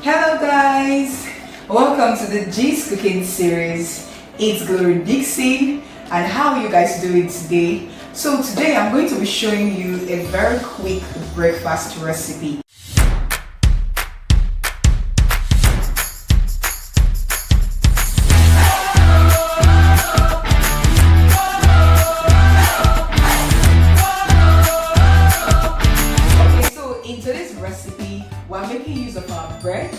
Hello guys, welcome to the G's cooking series. It's Glory Dixon, and how are you guys doing today? So today I'm going to be showing you a very quick breakfast recipe. In today's recipe, we're making use of our bread,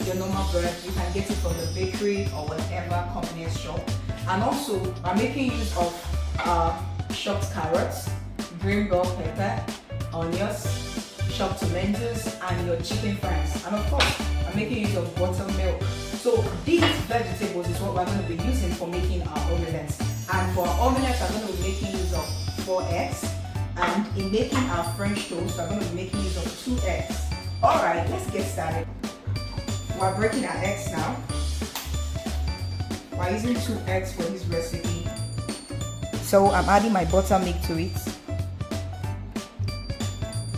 your normal bread. You can get it from the bakery or whatever convenience shop. And also, we're making use of chopped carrots, green bell pepper, onions, chopped tomatoes, and your chicken fries. And of course, I'm making use of buttermilk. So these vegetables is what we're going to be using for making our omelets. And for our omelets, I'm going to be making use of 4 eggs. And in making our French toast, we're going to be making use of 2 eggs. Alright, let's get started. We're breaking our eggs now. We're using 2 eggs for this recipe. So I'm adding my buttermilk to it.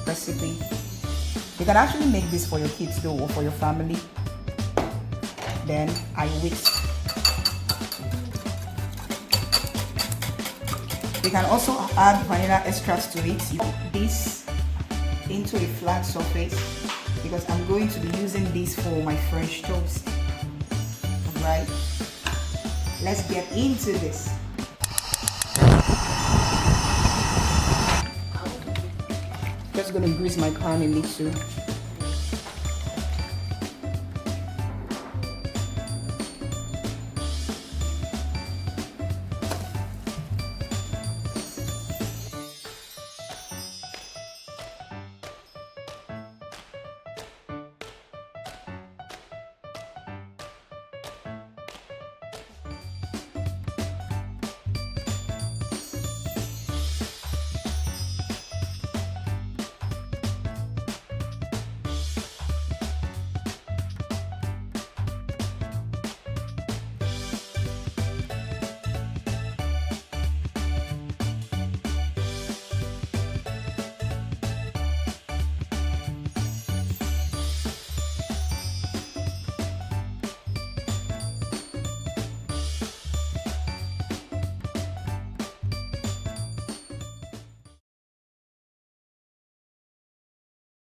Recipe. You can actually make this for your kids though, or for your family. Then I whisk. You can also add vanilla extracts to it. This into a flat surface because I'm going to be using this for my French toast. Alright, let's get into this. Just gonna grease my pan a little.